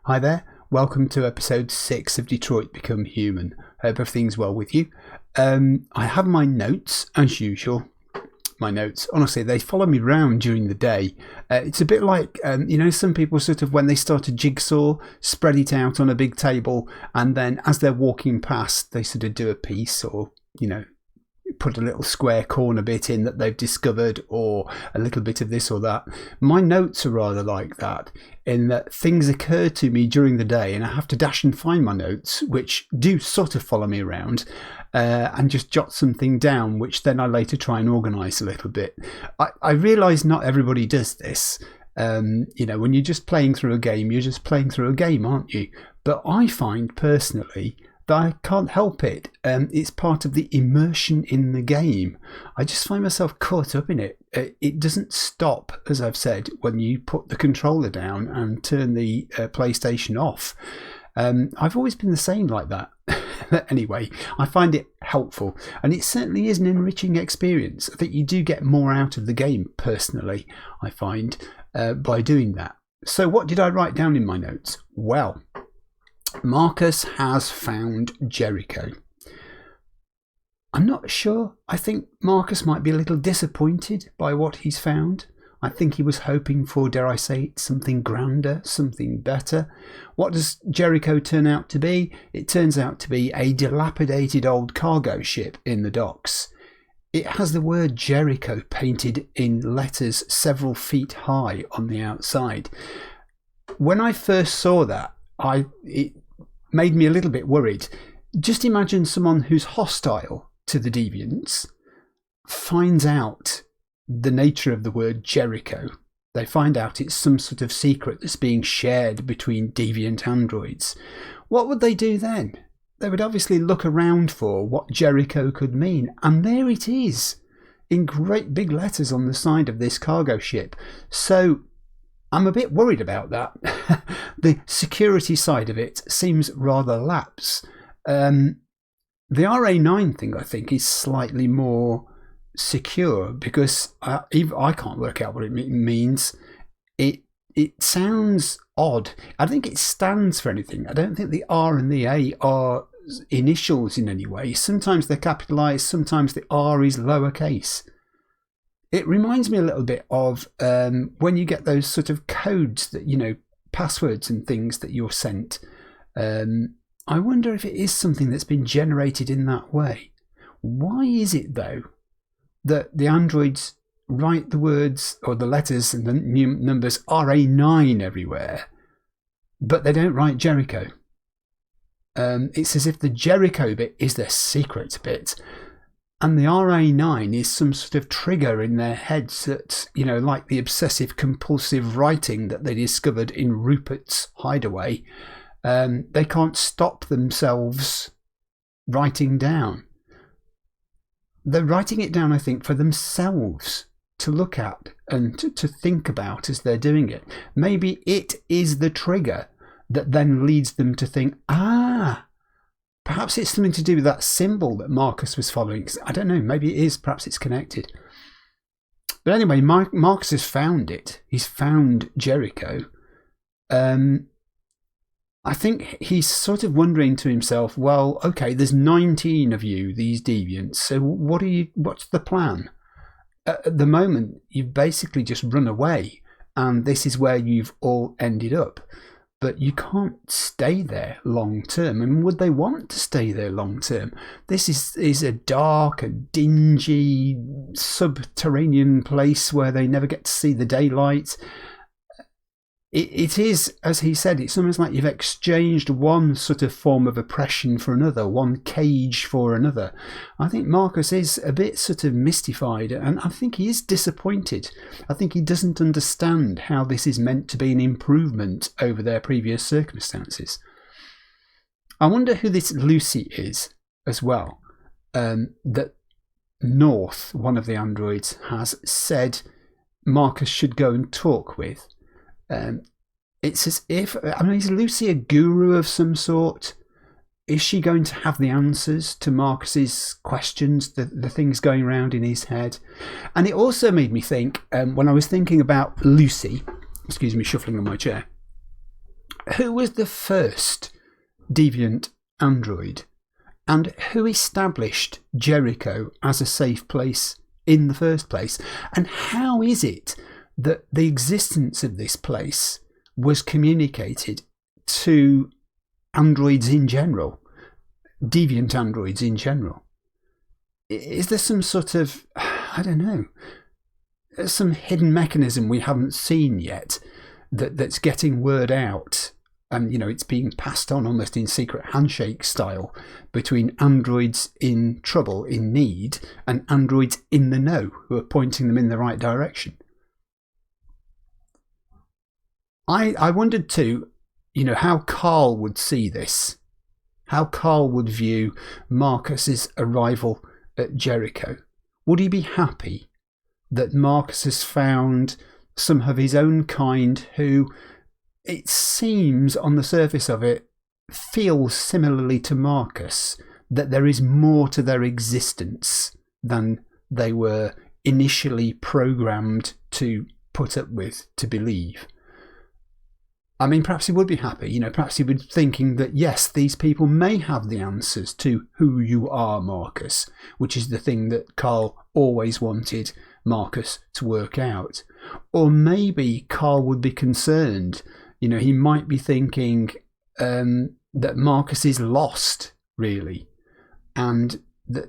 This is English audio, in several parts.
Hi there, welcome to episode 6 of Detroit Become Human. Hope everything's well with you. I have my notes, as usual. My notes, honestly, they follow me around during the day. It's a bit like, some people sort of, when they start a jigsaw, spread it out on a big table, and then as they're walking past, they sort of do a piece or, put a little square corner bit in that they've discovered, or a little bit of this or that. My notes are rather like that, in that things occur to me during the day and I have to dash and find my notes, which do sort of follow me around, and just jot something down, which then I later try and organise a little bit. I realise not everybody does this. When you're just playing through a game, you're just playing through a game, aren't you? But I find personally that I can't help it. It's part of the immersion in the game. I just find myself caught up in it. It doesn't stop, as I've said, when you put the controller down and turn the PlayStation off. I've always been the same like that. Anyway, I find it helpful, and it certainly is an enriching experience. I think you do get more out of the game, personally, I find, by doing that. So what did I write down in my notes? Well, Markus has found Jericho. I'm not sure. I think Markus might be a little disappointed by what he's found. I think he was hoping for, dare I say, something grander, something better. What does Jericho turn out to be? It turns out to be a dilapidated old cargo ship in the docks. It has the word Jericho painted in letters several feet high on the outside. When I first saw that, it made me a little bit worried. Just imagine someone who's hostile to the deviants finds out the nature of the word Jericho. They find out it's some sort of secret that's being shared between deviant androids. What would they do then? They would obviously look around for what Jericho could mean, and there it is, in great big letters on the side of this cargo ship. So I'm a bit worried about that. The security side of it seems rather lax. The RA9 thing, I think, is slightly more secure, because I can't work out what it means. It sounds odd. I think it stands for anything. I don't think the R and the A are initials in any way. Sometimes they're capitalised, sometimes the R is lowercase. It reminds me a little bit of when you get those sort of codes that, passwords and things that you're sent. I wonder if it is something that's been generated in that way. Why is it, though, that the androids write the words or the letters and the numbers RA9 everywhere, but they don't write Jericho? It's as if the Jericho bit is their secret bit, and the RA9 is some sort of trigger in their heads that, like the obsessive compulsive writing that they discovered in Rupert's hideaway. They can't stop themselves writing down. They're writing it down, I think, for themselves to look at and to think about as they're doing it. Maybe it is the trigger that then leads them to think, perhaps it's something to do with that symbol that Markus was following. I don't know, maybe it is, perhaps it's connected. But anyway, Markus has found it. He's found Jericho. I think he's sort of wondering to himself, well, okay, there's 19 of you, these deviants, so what's the plan? At the moment, you've basically just run away, and this is where you've all ended up. But you can't stay there long term. I mean, would they want to stay there long term? This is a dark and dingy subterranean place where they never get to see the daylight. It is, as he said, it's almost like you've exchanged one sort of form of oppression for another, one cage for another. I think Markus is a bit sort of mystified, and I think he is disappointed. I think he doesn't understand how this is meant to be an improvement over their previous circumstances. I wonder who this Lucy is as well, that North, one of the androids, has said Markus should go and talk with. It's as if, is Lucy a guru of some sort? Is she going to have the answers to Markus's questions, the things going around in his head? And it also made me think, when I was thinking about Lucy, excuse me, shuffling on my chair, who was the first deviant android? And who established Jericho as a safe place in the first place? And how is it that the existence of this place was communicated to androids in general, deviant androids in general? Is there some sort of, I don't know, some hidden mechanism we haven't seen yet that's getting word out? And, it's being passed on almost in secret handshake style between androids in trouble, in need, and androids in the know who are pointing them in the right direction. I wondered too, how Carl would see this, how Carl would view Markus's arrival at Jericho. Would he be happy that Markus has found some of his own kind who, it seems on the surface of it, feels similarly to Markus, that there is more to their existence than they were initially programmed to put up with, to believe? I mean, perhaps he would be happy, perhaps he would be thinking that, yes, these people may have the answers to who you are, Markus, which is the thing that Carl always wanted Markus to work out. Or maybe Carl would be concerned, he might be thinking that Markus is lost, really, and that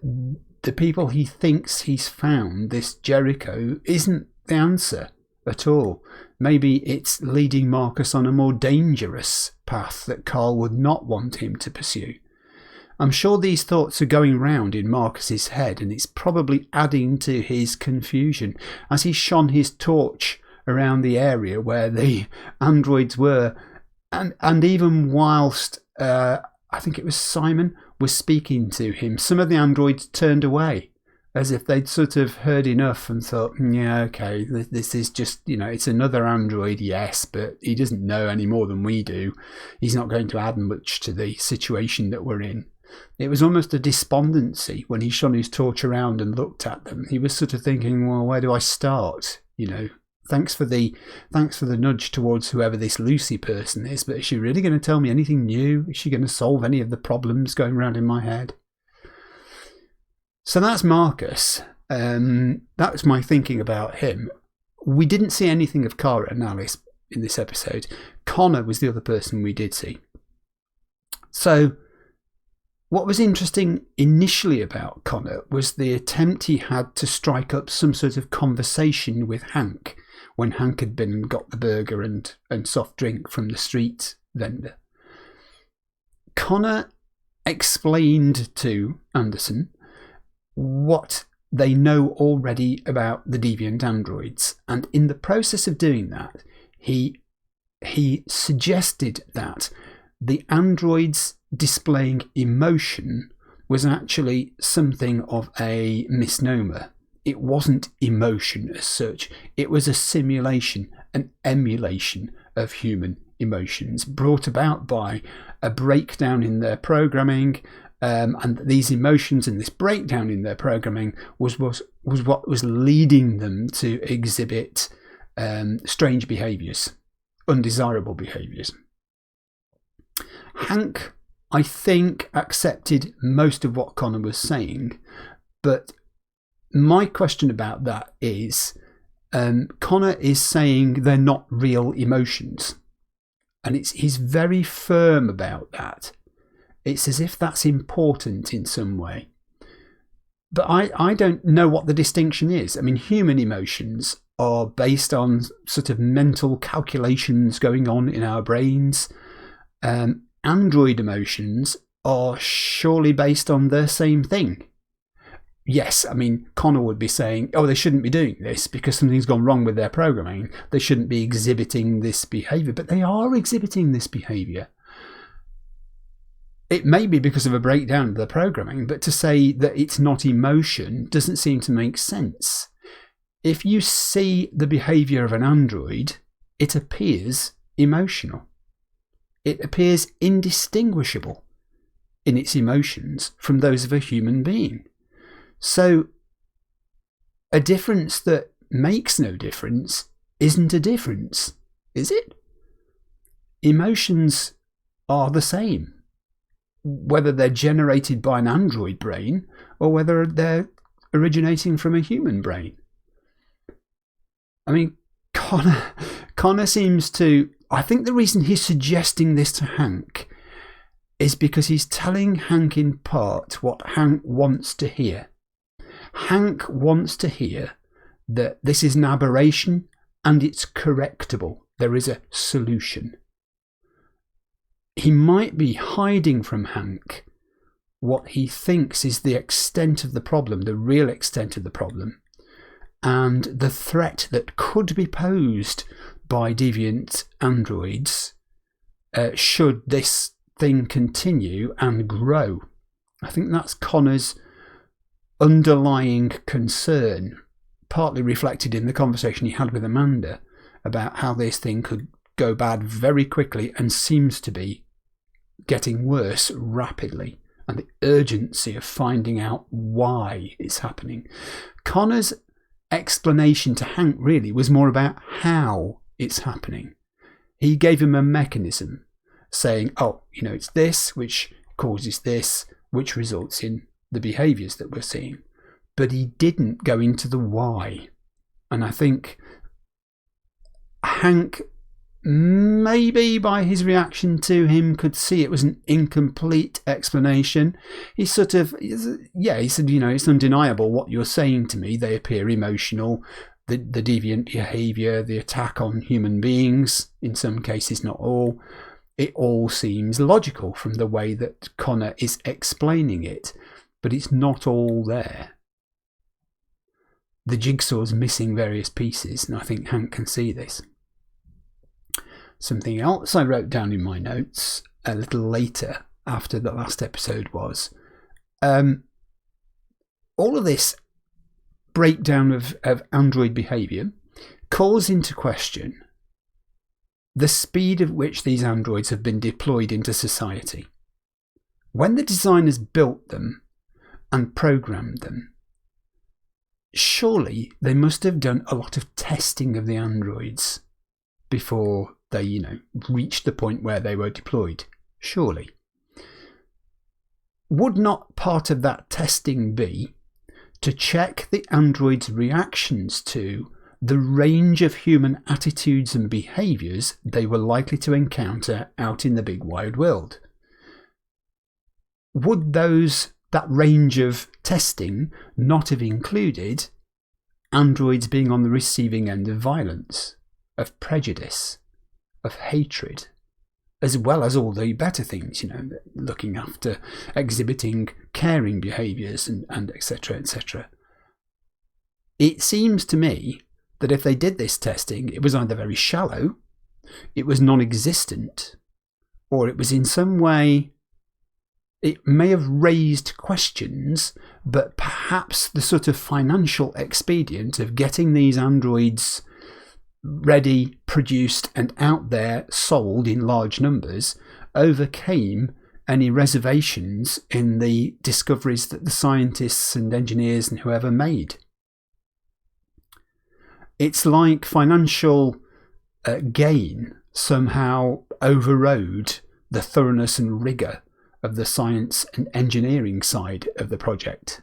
the people he thinks he's found, this Jericho, isn't the answer at all. Maybe it's leading Markus on a more dangerous path that Carl would not want him to pursue. I'm sure these thoughts are going round in Markus's head, and it's probably adding to his confusion as he shone his torch around the area where the androids were, and even whilst I think it was Simon was speaking to him, some of the androids turned away, as if they'd sort of heard enough and thought, yeah, okay, this is just, it's another android, yes, but he doesn't know any more than we do. He's not going to add much to the situation that we're in. It was almost a despondency when he shone his torch around and looked at them. He was sort of thinking, well, where do I start? Thanks for the nudge towards whoever this Lucy person is, but is she really going to tell me anything new? Is she going to solve any of the problems going around in my head? So that's Markus. That was my thinking about him. We didn't see anything of Cara and Alice in this episode. Connor was the other person we did see. So what was interesting initially about Connor was the attempt he had to strike up some sort of conversation with Hank when Hank had been and got the burger and soft drink from the street vendor. Connor explained to Anderson what they know already about the deviant androids, and in the process of doing that, he suggested that the androids displaying emotion was actually something of a misnomer. It wasn't emotion as such. It was a simulation, an emulation of human emotions brought about by a breakdown in their programming, and these emotions and this breakdown in their programming was what was leading them to exhibit strange behaviours, undesirable behaviours. Hank, I think, accepted most of what Connor was saying, but my question about that is, Connor is saying they're not real emotions, and he's very firm about that. It's as if that's important in some way. But I don't know what the distinction is. I mean, human emotions are based on sort of mental calculations going on in our brains. Android emotions are surely based on the same thing. Yes, I mean, Connor would be saying, oh, they shouldn't be doing this because something's gone wrong with their programming. They shouldn't be exhibiting this behaviour, but they are exhibiting this behaviour. It may be because of a breakdown of the programming, but to say that it's not emotion doesn't seem to make sense. If you see the behaviour of an android, it appears emotional. It appears indistinguishable in its emotions from those of a human being. So a difference that makes no difference isn't a difference, is it? emotions are the same, whether they're generated by an android brain or whether they're originating from a human brain. I mean, Connor seems to... I think the reason he's suggesting this to Hank is because he's telling Hank in part what Hank wants to hear. Hank wants to hear that this is an aberration and it's correctable. There is a solution. He might be hiding from Hank what he thinks is the extent of the problem, the real extent of the problem, and the threat that could be posed by deviant androids should this thing continue and grow. I think that's Connor's underlying concern, partly reflected in the conversation he had with Amanda about how this thing could go bad very quickly and seems to be getting worse rapidly, and the urgency of finding out why it's happening. Connor's explanation to Hank really was more about how it's happening. He gave him a mechanism saying, oh, it's this which causes this, which results in the behaviours that we're seeing. But he didn't go into the why. And I think Hank, maybe by his reaction to him, could see it was an incomplete explanation. He sort of, he said, it's undeniable what you're saying to me. They appear emotional. The deviant behaviour, the attack on human beings, in some cases, not all. It all seems logical from the way that Connor is explaining it, but it's not all there. The jigsaw's missing various pieces, and I think Hank can see this. Something else I wrote down in my notes a little later, after the last episode, was all of this breakdown of android behaviour calls into question the speed at which these androids have been deployed into society. When the designers built them and programmed them, surely they must have done a lot of testing of the androids before they, reached the point where they were deployed. Surely. Would not part of that testing be to check the androids' reactions to the range of human attitudes and behaviours they were likely to encounter out in the big wide world? Would that range of testing not have included androids being on the receiving end of violence, of prejudice, of hatred, as well as all the better things, looking after, exhibiting caring behaviours and etc., etc.? It seems to me that if they did this testing, it was either very shallow, it was non-existent, or it was in some way, it may have raised questions, but perhaps the sort of financial expedient of getting these androids ready, produced and out there, sold in large numbers, overcame any reservations in the discoveries that the scientists and engineers and whoever made. It's like financial gain somehow overrode the thoroughness and rigour of the science and engineering side of the project.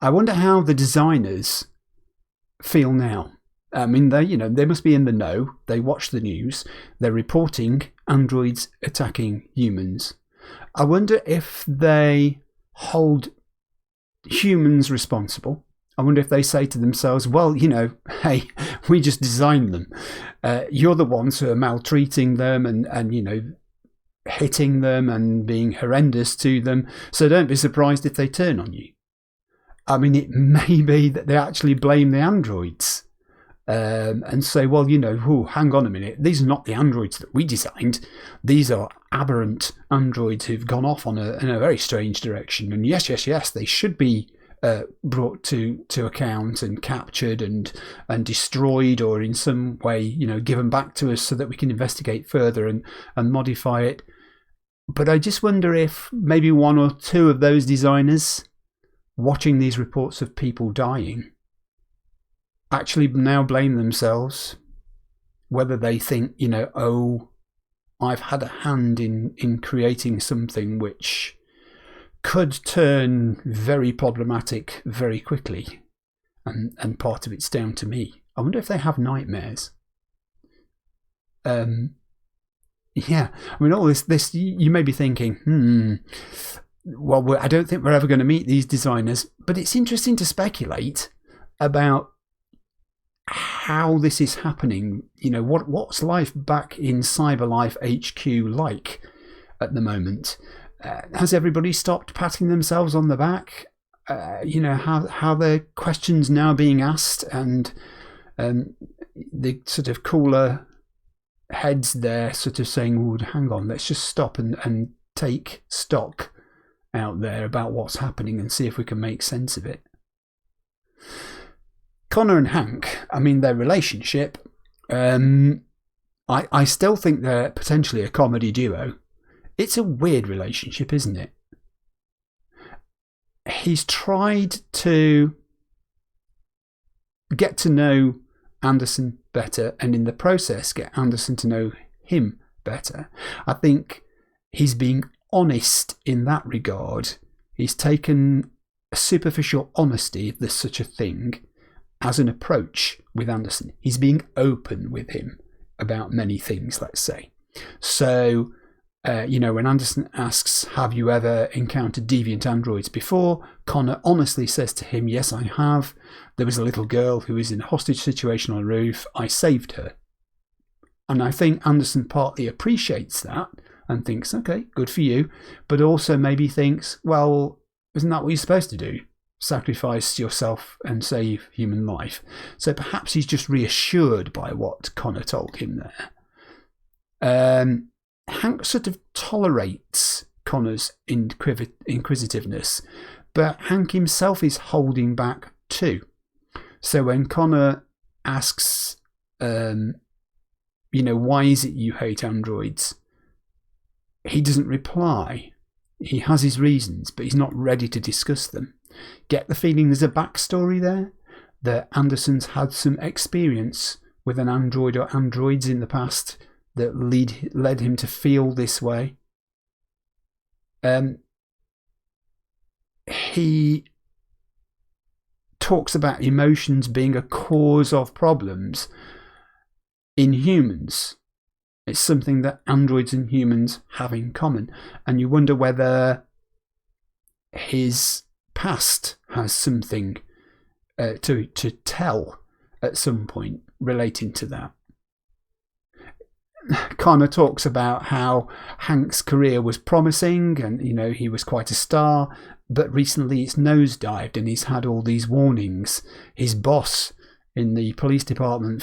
I wonder how the designers feel now. I mean, they must be in the know. They watch the news. They're reporting androids attacking humans. I wonder if they hold humans responsible. I wonder if they say to themselves, well, hey, we just designed them. You're the ones who are maltreating them and hitting them and being horrendous to them. So don't be surprised if they turn on you. I mean, it may be that they actually blame the androids and say, well, hang on a minute. These are not the androids that we designed. These are aberrant androids who've gone off in a very strange direction. And yes, they should be brought to account and captured and destroyed, or in some way given back to us so that we can investigate further and modify it. But I just wonder if maybe one or two of those designers watching these reports of people dying actually now blame themselves, whether they think, oh, I've had a hand in creating something which could turn very problematic very quickly, and part of it's down to me. I wonder if they have nightmares. Yeah, I mean, all this you may be thinking, well, I don't think we're ever going to meet these designers, but it's interesting to speculate about how this is happening. What's life back in CyberLife HQ like at the moment? Has everybody stopped patting themselves on the back? How the questions now being asked, and the sort of cooler heads there sort of saying, oh, hang on, let's just stop and take stock out there about what's happening and see if we can make sense of it. Connor and Hank, I mean, their relationship, I still think they're potentially a comedy duo. It's a weird relationship, isn't it? He's tried to get to know Anderson better, and in the process get Anderson to know him better. I think he's being honest in that regard. He's taken a superficial honesty, if there's such a thing, as an approach with Anderson. He's being open with him about many things, let's say. So when Anderson asks, have you ever encountered deviant androids before? Connor honestly says to him, yes, I have. There was a little girl who was in a hostage situation on a roof. I saved her. And I think Anderson partly appreciates that and thinks, okay, good for you. But also maybe thinks, well, isn't that what you're supposed to do? Sacrifice yourself and save human life. So perhaps he's just reassured by what Connor told him there. Hank sort of tolerates Connor's inquisitiveness, but Hank himself is holding back too. So when Connor asks, why is it you hate androids? He doesn't reply. He has his reasons, but he's not ready to discuss them. Get the feeling there's a backstory there? That Anderson's had some experience with an android or androids in the past that led him to feel this way. He talks about emotions being a cause of problems in humans. It's something that androids and humans have in common. And you wonder whether his past has something to tell at some point relating to that. Connor talks about how Hank's career was promising and, he was quite a star, but recently it's nosedived and he's had all these warnings. His boss in the police department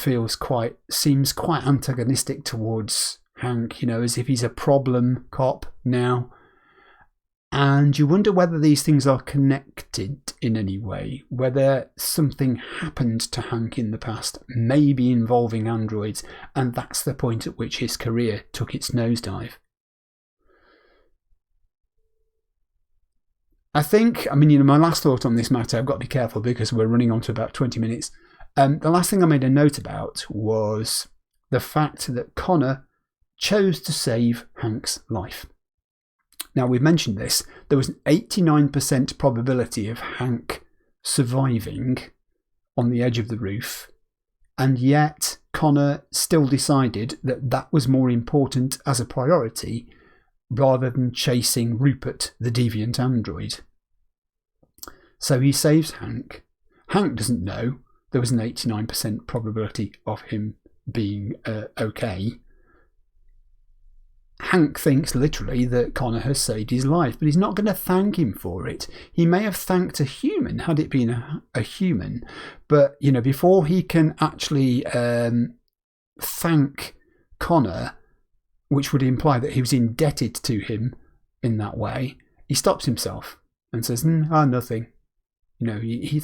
seems quite antagonistic towards Hank, as if he's a problem cop now. And you wonder whether these things are connected in any way, whether something happened to Hank in the past, maybe involving androids, and that's the point at which his career took its nosedive. I think, my last thought on this matter, I've got to be careful because we're running on to about 20 minutes. The last thing I made a note about was the fact that Connor chose to save Hank's life. Now, we've mentioned this. There was an 89% probability of Hank surviving on the edge of the roof, and yet Connor still decided that that was more important as a priority rather than chasing Rupert, the deviant android. So he saves Hank. Hank doesn't know there was an 89% probability of him being okay. Hank thinks literally that Connor has saved his life, but he's not going to thank him for it. He may have thanked a human had it been a human, but before he can actually thank Connor, which would imply that he was indebted to him in that way, he stops himself and says, nothing. He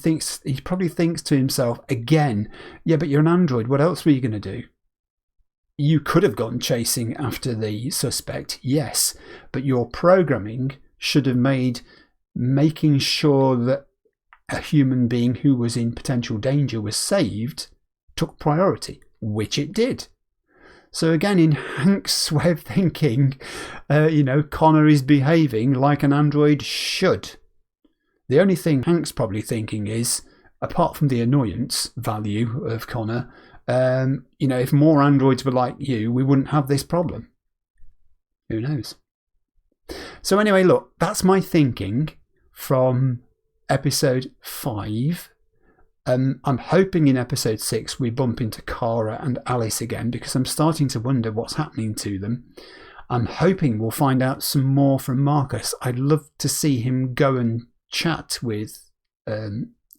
probably thinks to himself again, yeah, but you're an android. What else were you going to do? You could have gone chasing after the suspect, yes, but your programming should have made making sure that a human being who was in potential danger was saved took priority, which it did. So again, in Hank's way of thinking, Connor is behaving like an android should. The only thing Hank's probably thinking is, apart from the annoyance value of Connor, if more androids were like you, we wouldn't have this problem. Who knows? So anyway, look, that's my thinking from episode 5. I'm hoping in episode 6 we bump into Cara and Alice again, because I'm starting to wonder what's happening to them. I'm hoping we'll find out some more from Markus. I'd love to see him go and chat with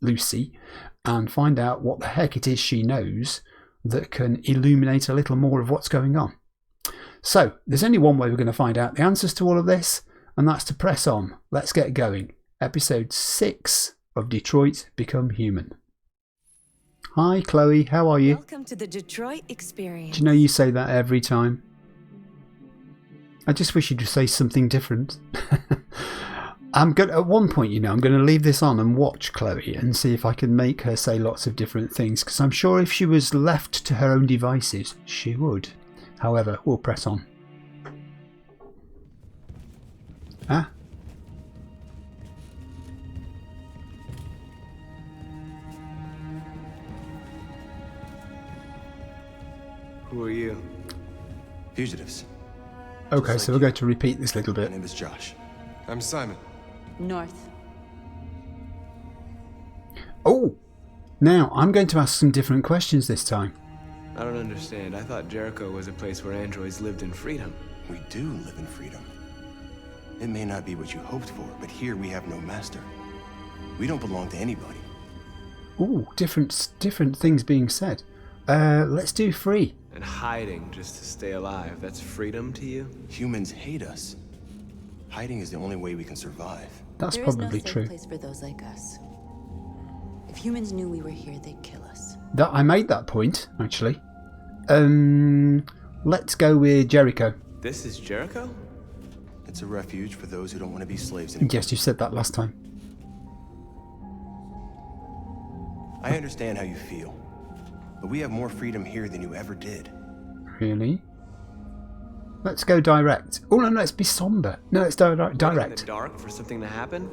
Lucy and find out what the heck it is she knows that can illuminate a little more of what's going on. So there's only one way we're going to find out the answers to all of this, and that's to press on. Let's get going. Episode 6 of Detroit Become Human. Hi Chloe, how are you? Welcome to the Detroit experience. Do you know you say that every time? I just wish you'd say something different. At one point, I'm going to leave this on and watch Chloe and see if I can make her say lots of different things, because I'm sure if she was left to her own devices, she would. However, we'll press on. Ah? Who are you? Fugitives. Okay, so we're going to repeat this a little bit. My name is Josh. I'm Simon. North. Oh! Now, I'm going to ask some different questions this time. I don't understand. I thought Jericho was a place where androids lived in freedom. We do live in freedom. It may not be what you hoped for, but here we have no master. We don't belong to anybody. Ooh, different things being said. Let's do free. And hiding just to stay alive. That's freedom to you? Humans hate us. Hiding is the only way we can survive. That's probably There is no true. safe place for those like us. If humans knew we were here, they'd kill us. I made that point, actually. Let's go with Jericho. This is Jericho? It's a refuge for those who don't want to be slaves anymore. Yes, you said that last time. I understand how you feel, but we have more freedom here than you ever did. Really? Let's go direct. Oh no, let's be somber. No, let's direct. In the dark for something to happen?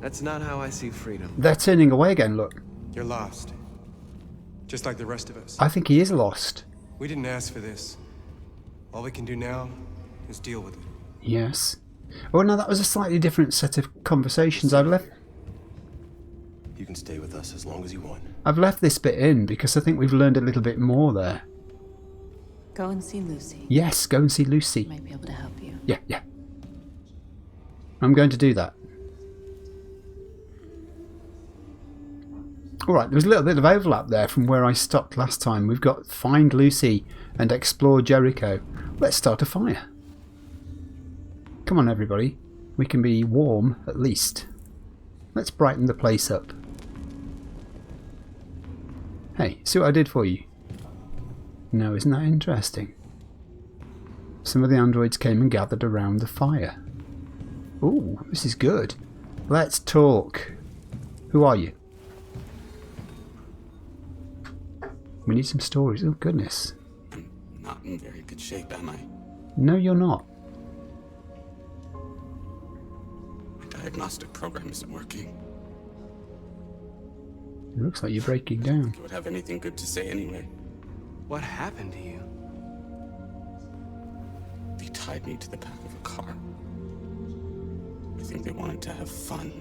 That's not how I see freedom. They're turning away again, look. You're lost. Just like the rest of us. I think he is lost. We didn't ask for this. All we can do now is deal with it. Yes. Oh no, that was a slightly different set of conversations. I've left You can stay with us as long as you want. this bit in because I think we've learned a little bit more there. Go and see Lucy. Yes, go and see Lucy. She might be able to help you. Yeah. I'm going to do that. Alright, there was a little bit of overlap there from where I stopped last time. We've got Find Lucy and Explore Jericho. Let's start a fire. Come on everybody. We can be warm at least. Let's brighten the place up. Hey, see what I did for you? No, isn't that interesting? Some of the androids came and gathered around the fire. Ooh, this is good. Let's talk. Who are you? We need some stories. Oh, goodness. I'm not in very good shape, am I? No, you're not. My diagnostic program isn't working. It looks like you're breaking down. I would have anything good to say anyway. What happened to you? They tied me to the back of a car. I think they wanted to have fun.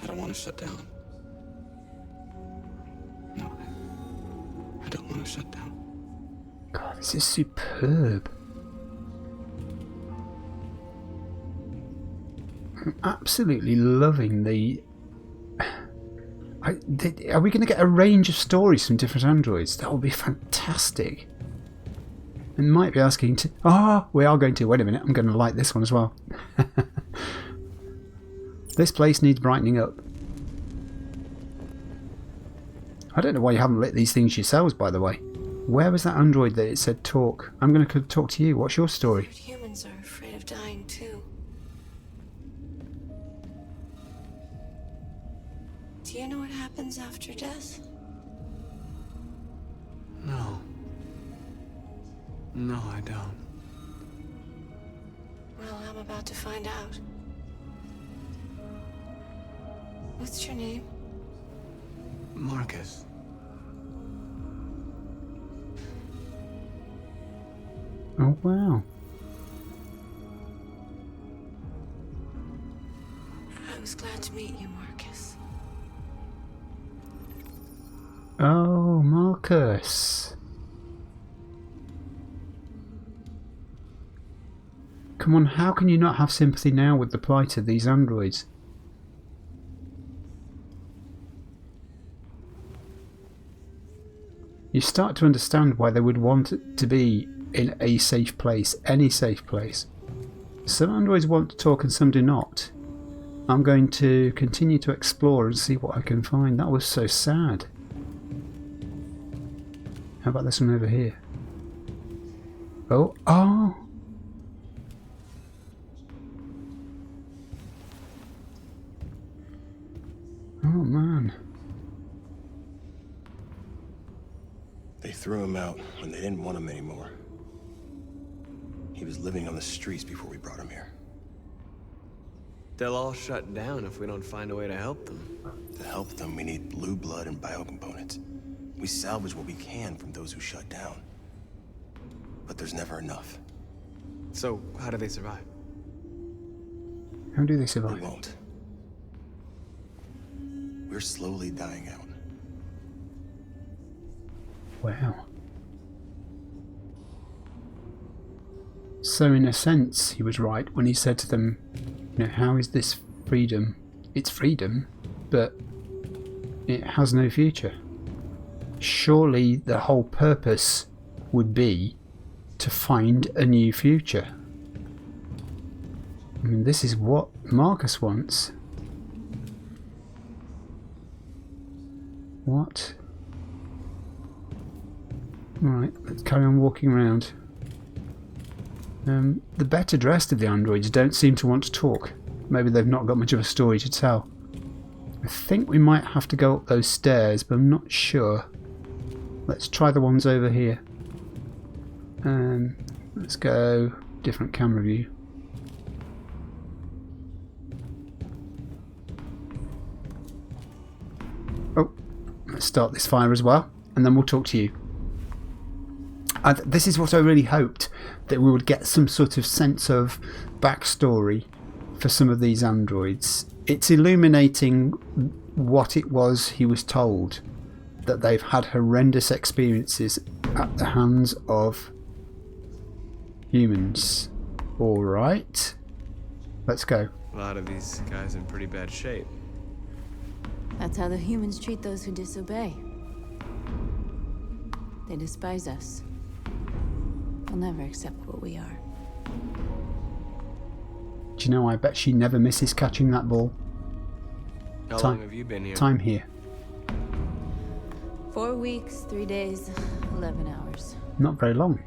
I don't want to shut down. No, I don't want to shut down. God, this is superb. I'm absolutely loving the... Are we going to get a range of stories from different androids? That would be fantastic. And might be asking to... Oh, we are going to. Wait a minute, I'm going to light this one as well. This place needs brightening up. I don't know why you haven't lit these things yourselves, by the way. Where was that android that it said talk? I'm going to talk to you. What's your story? Humans are afraid of dying too. Do you know what happens after death? No. No, I don't. Well, I'm about to find out. What's your name? Markus. Oh, wow. I was glad to meet you, Markus. Oh, Markus. Come on, how can you not have sympathy now with the plight of these androids? You start to understand why they would want it to be in a safe place, any safe place. Some androids want to talk and some do not. I'm going to continue to explore and see what I can find. That was so sad. How about this one over here? Oh, oh! Oh man. They threw him out when they didn't want him anymore. He was living on the streets before we brought him here. They'll all shut down if we don't find a way to help them. To help them, we need blue blood and biocomponents. We salvage what we can from those who shut down. But there's never enough. So, how do they survive? How do they They survive? won't. We're slowly dying out. Wow. So in a sense, he was right when he said to them, you know, how is this freedom? It's freedom, but it has no future. Surely the whole purpose would be to find a new future. I mean, this is what Markus wants. What? Alright, let's carry on walking around. The better dressed of the androids don't seem to want to talk. Maybe they've not got much of a story to tell. I think we might have to go up those stairs, but I'm not sure. Let's try the ones over here. Let's go different camera view. Oh, let's start this fire as well, and then we'll talk to you. And this is what I really hoped, that we would get some sort of sense of backstory for some of these androids. It's illuminating what it was he was told, that they've had horrendous experiences at the hands of humans. Alright, let's go. A lot of these guys in pretty bad shape. That's how the humans treat those who disobey. They despise us. They'll never accept what we are. Do you know, I bet she never misses catching that ball. How long have you been here? Time here. 4 weeks, 3 days, 11 hours. Not very long.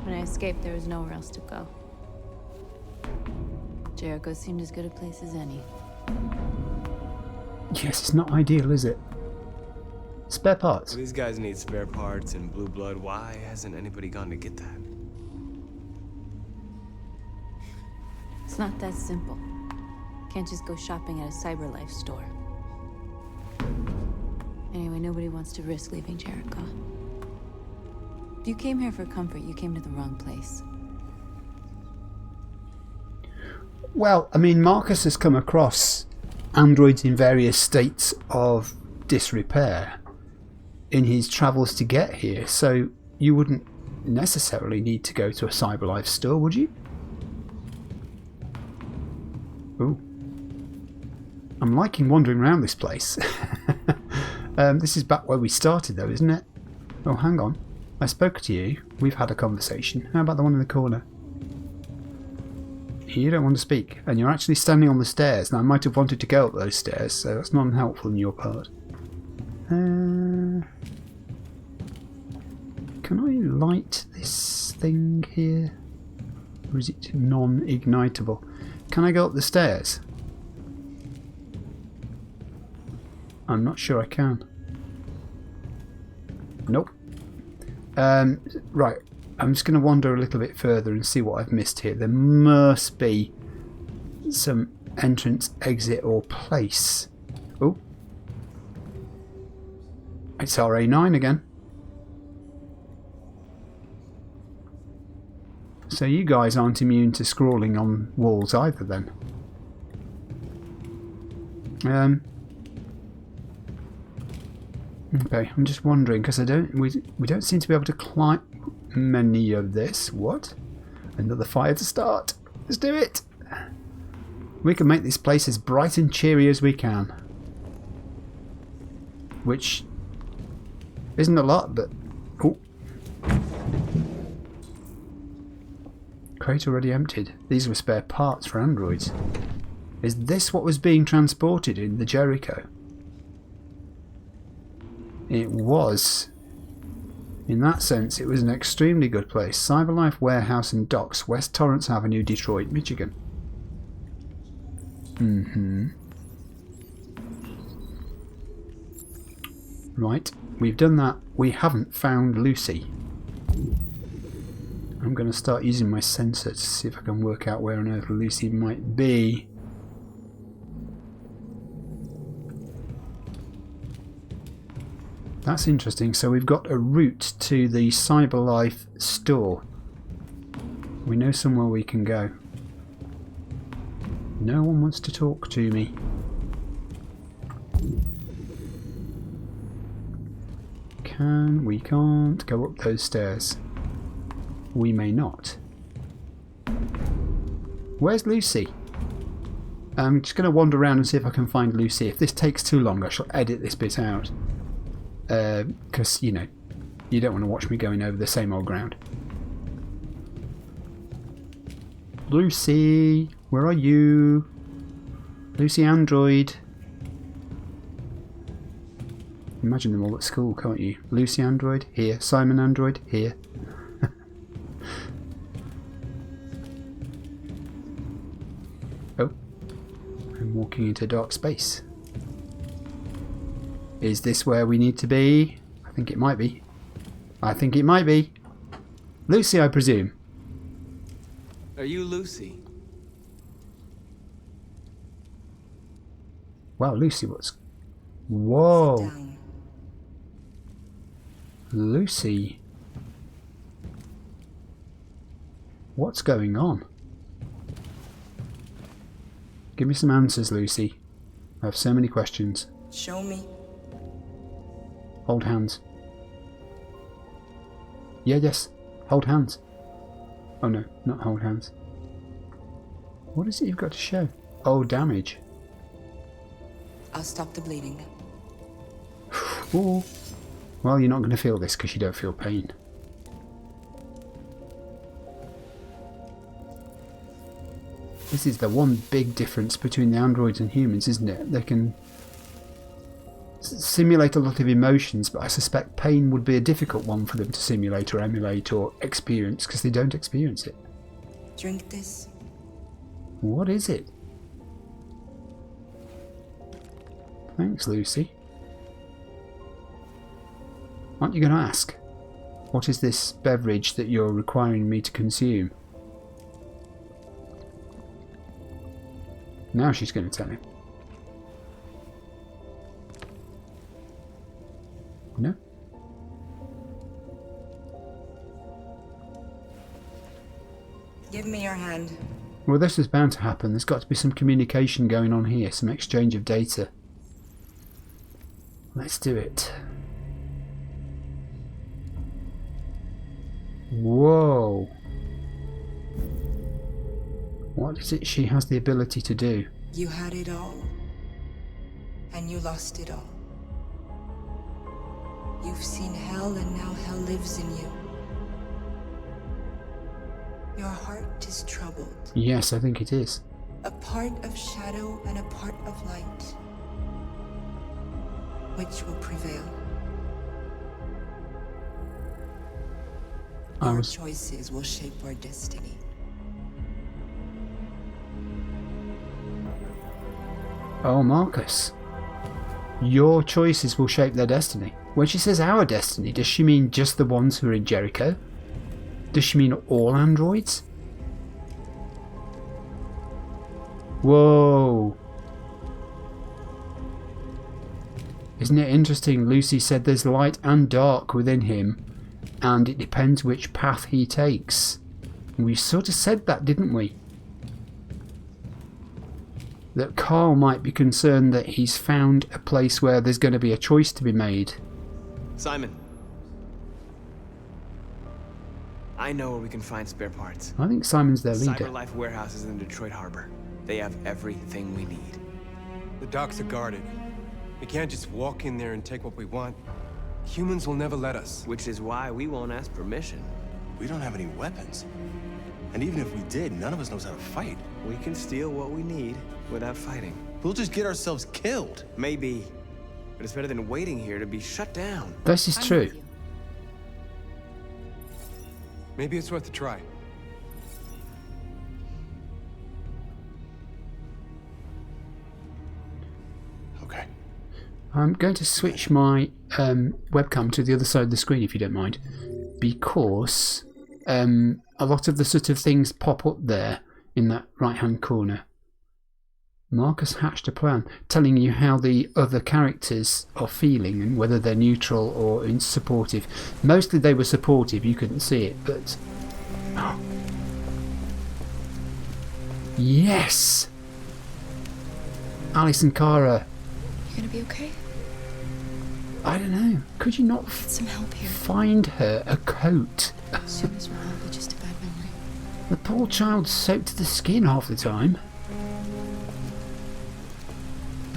When I escaped, there was nowhere else to go. Jericho seemed as good a place as any. Yes, it's not ideal, is it? Spare parts. These guys need spare parts and blue blood. Why hasn't anybody gone to get that? It's not that simple. Can't just go shopping at a CyberLife store. Anyway, nobody wants to risk leaving Jericho. If you came here for comfort, you came to the wrong place. Well, I mean, Markus has come across androids in various states of disrepair in his travels to get here, so you wouldn't necessarily need to go to a CyberLife store, would you? Ooh. I'm liking wandering around this place. This is back where we started though, isn't it? Oh, hang on. I spoke to you. We've had a conversation. How about the one in the corner? You don't want to speak, and you're actually standing on the stairs, and I might have wanted to go up those stairs, so that's not unhelpful on your part. Can I light this thing here? Or is it non-ignitable? Can I go up the stairs? I'm not sure I can. Nope. Right, I'm just going to wander a little bit further and see what I've missed here. There must be some entrance, exit or place. Oh, it's RA9 again. So you guys aren't immune to scrawling on walls either then. Okay, I'm just wondering because we don't seem to be able to climb many of this. What? Another fire to start. Let's do it. We can make this place as bright and cheery as we can. Which isn't a lot, but oh. Crate already emptied. These were spare parts for androids. Is this what was being transported in the Jericho? It was. In that sense, it was an extremely good place. Cyberlife Warehouse and Docks, West Torrance Avenue, Detroit, Michigan. Right, we've done that. We haven't found Lucy. I'm going to start using my sensor to see if I can work out where on earth Lucy might be. That's interesting. So we've got a route to the Cyberlife store. We know somewhere we can go. No one wants to talk to me. We can't go up those stairs. We may not. Where's Lucy? I'm just going to wander around and see if I can find Lucy. If this takes too long, I shall edit this bit out. Because, you know, you don't want to watch me going over the same old ground. Lucy, where are you? Lucy Android. Imagine them all at school, can't you? Lucy Android, here. Simon Android, here. Oh. I'm walking into dark space. Is this where we need to be? I think it might be. I think it might be. Lucy, I presume. Are you Lucy? Wow, Lucy, what's... Whoa. Lucy. What's going on? Give me some answers, Lucy. I have so many questions. Show me. Hold hands. Yeah, yes. Hold hands. Oh no, not hold hands. What is it you've got to show? Oh, damage. I'll stop the bleeding. Ooh. Well, you're not going to feel this because you don't feel pain. This is the one big difference between the androids and humans, isn't it? They can simulate a lot of emotions, but I suspect pain would be a difficult one for them to simulate or emulate or experience because they don't experience it. Drink this. What is it? Thanks, Lucy. Aren't you going to ask? What is this beverage that you're requiring me to consume? Now she's going to tell him. No? Give me your hand. Well, this is bound to happen. There's got to be some communication going on here, some exchange of data. Let's do it. Whoa. What is it she has the ability to do? You had it all, and you lost it all. You've seen hell, and now hell lives in you. Your heart is troubled. Yes, I think it is. A part of shadow and a part of light. Which will prevail? Our choices will shape our destiny. Oh, Markus. Your choices will shape their destiny. When she says our destiny, does she mean just the ones who are in Jericho? Does she mean all androids? Whoa. Isn't it interesting? Lucy said there's light and dark within him, and it depends which path he takes. We sort of said that, didn't we? That Carl might be concerned that he's found a place where there's going to be a choice to be made. Simon. I know where we can find spare parts. I think Simon's their leader. CyberLife warehouses in Detroit Harbor. They have everything we need. The docks are guarded. We can't just walk in there and take what we want. Humans will never let us. Which is why we won't ask permission. We don't have any weapons. And even if we did, none of us knows how to fight. We can steal what we need without fighting. We'll just get ourselves killed. Maybe. But it's better than waiting here to be shut down. This is true. Maybe it's worth a try. Okay. I'm going to switch my webcam to the other side of the screen if you don't mind, because a lot of the sort of things pop up there in that right hand corner. Markus hatched a plan telling you how the other characters are feeling and whether they're neutral or supportive. Mostly they were supportive, you couldn't see it, but... Oh. Yes! Alice and Kara. You gonna be okay? I don't know. Could you not Get some help here. find her a coat? As soon as we're out, just a bad memory. The poor child's soaked to the skin half the time.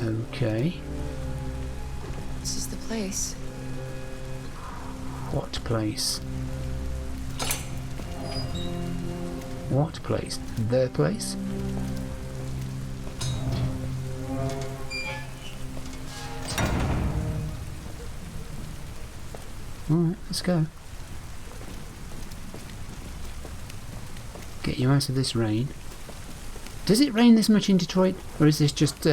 Okay. This is the place. What place? What place? Their place? Alright, let's go. Get you out of this rain. Does it rain this much in Detroit? Or is this just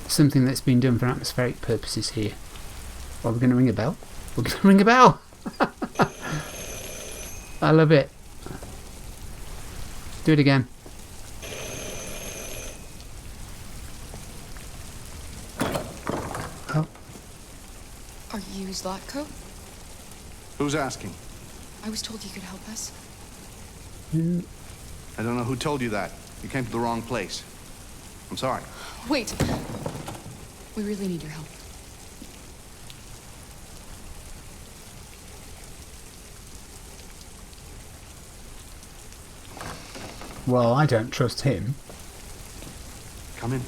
something that's been done for atmospheric purposes here? Well, we're going to ring a bell. We're going to ring a bell! I love it. Do it again. Oh. Are you Zlatko? Who's asking? I was told you could help us. I don't know who told you that. You came to the wrong place. I'm sorry. Wait. We really need your help. Well, I don't trust him. Come in.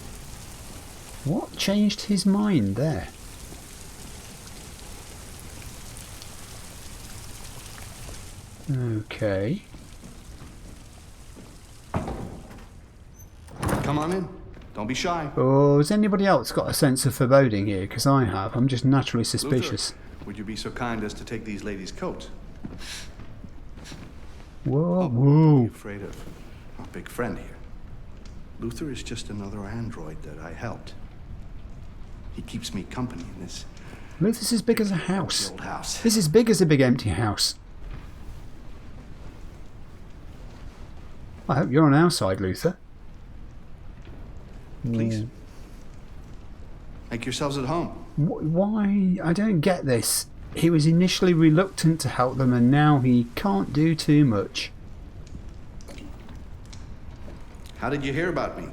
What changed his mind there? Okay. Come on in. Don't be shy. Oh, has anybody else got a sense of foreboding here? Because I have. I'm just naturally suspicious. Luther, would you be so kind as to take these ladies' coats? Whoa, Be whoa. afraid of our big friend here. Luther is just another android that I helped. He keeps me company in this Look, this is big as a house. old house. This is big as a big empty house. I hope you're on our side, Luther. Please. Make yourselves at home. Why? I don't get this. He was initially reluctant to help them and now he can't do too much. How did you hear about me?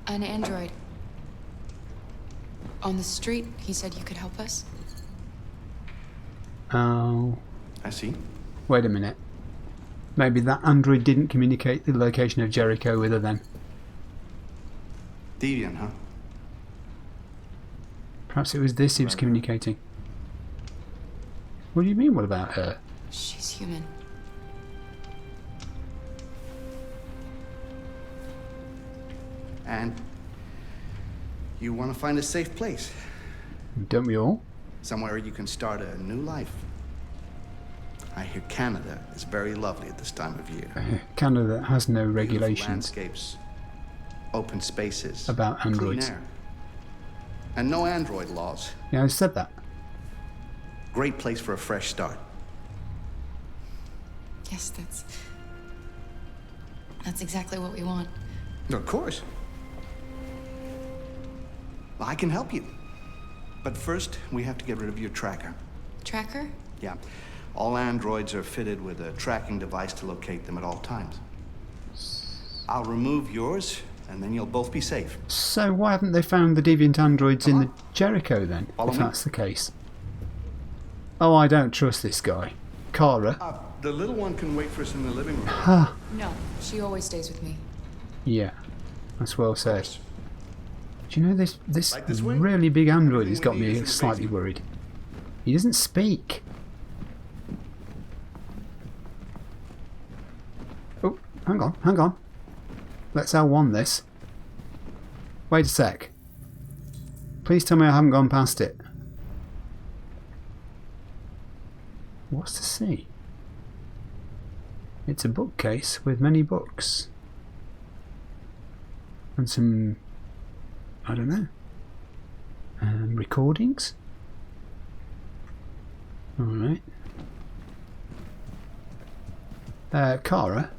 An android. On the street, he said you could help us. Oh. I see. Wait a minute. Maybe that android didn't communicate the location of Jericho with her then. Deviant, huh? Perhaps it was this he was communicating. What do you mean, what about her? She's human. And you want to find a safe place. Don't we all? Somewhere you can start a new life. I hear Canada is very lovely at this time of year. Canada has no Beautiful regulations landscapes, open spaces, about androids. clean air. and no android laws. Yeah, I said that. Great place for a fresh start. Yes, that's exactly what we want. Of course. I can help you. But first, we have to get rid of your tracker. Tracker? Yeah. All androids are fitted with a tracking device to locate them at all times. I'll remove yours, and then you'll both be safe. So why haven't they found the deviant androids in the Jericho then, Follow if me. that's the case? Oh, I don't trust this guy. Kara. The little one can wait for us in the living room. Ha! No, she always stays with me. Yeah, that's well said. Do you know this Right this way? really big android has Everything got we need me is in the slightly basement. worried. He doesn't speak. Oh, hang on. Let's L1 this. Wait a sec. Please tell me I haven't gone past it. What's to see? It's a bookcase with many books. And some, I don't know, recordings? Alright. Kara?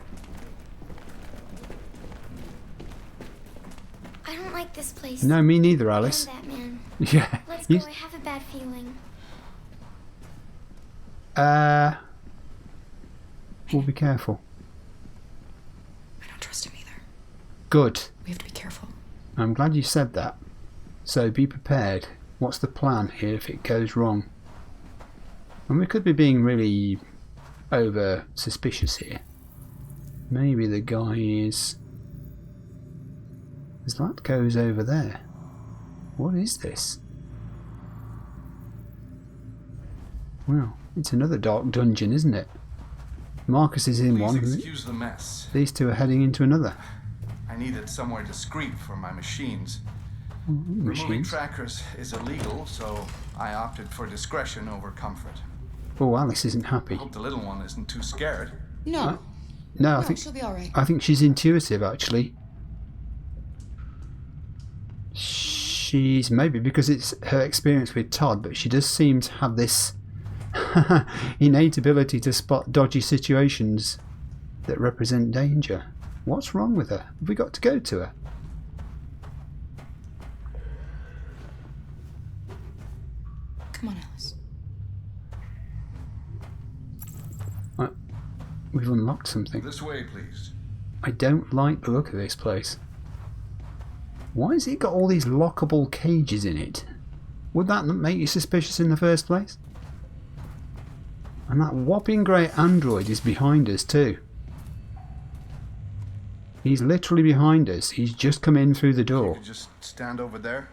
I don't like this place. No, me neither, Alice. I'm Batman. Yeah. Let's you- go. I have a bad feeling. We'll be careful. I don't trust him either. Good. We have to be careful. I'm glad you said that. So be prepared. What's the plan here if it goes wrong? And we could be being really over suspicious here. Maybe the guy is... That goes over there. What is this? Well, it's another dark dungeon, isn't it? Markus is in one. Excuse the mess. These two are heading into another. I needed somewhere discreet for my machines. Removing Machines. trackers is illegal, so I opted for discretion over comfort. Oh, Alice isn't happy. I hope the little one isn't too scared. No. No, No, she'll be alright. I think she's intuitive, actually. She's maybe because it's her experience with Todd, but she does seem to have this innate ability to spot dodgy situations that represent danger. What's wrong with her? Have we got to go to her? Come on, Alice. We've unlocked something. This way, please. I don't like the look of this place. Why has it got all these lockable cages in it? Would that not make you suspicious in the first place? And that whopping grey android is behind us too. He's literally behind us. He's just come in through the You door. could just stand over there.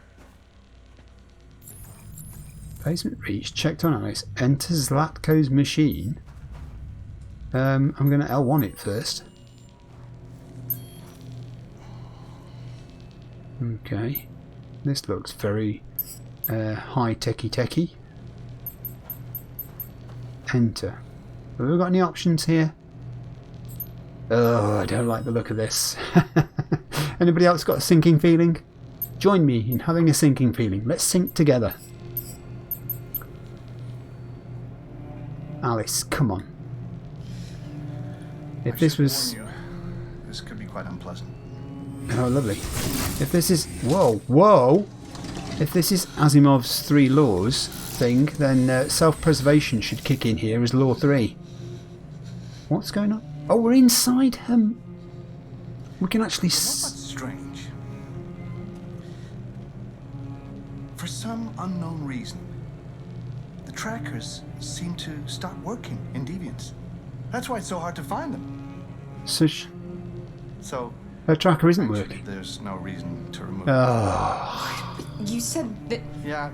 Basement reached. Checked on Alice. Enter Zlatko's machine. I'm going to L1 it first. Okay. This looks very high techy. Enter. Have we got any options here? Oh, I don't like the look of this. Anybody else got a sinking feeling? Join me in having a sinking feeling. Let's sink together. Alice, come on. If this was... Warn you, this could be quite unpleasant. Oh, lovely. If this is... Whoa! If this is Asimov's 3 laws thing, then self-preservation should kick in here as law 3. What's going on? Oh, we're inside him. We can actually... What's strange? For some unknown reason, the trackers seem to stop working in Deviants. That's why it's so hard to find them. So, her tracker isn't actually, working. there's no reason to remove Oh, You said that... Yeah,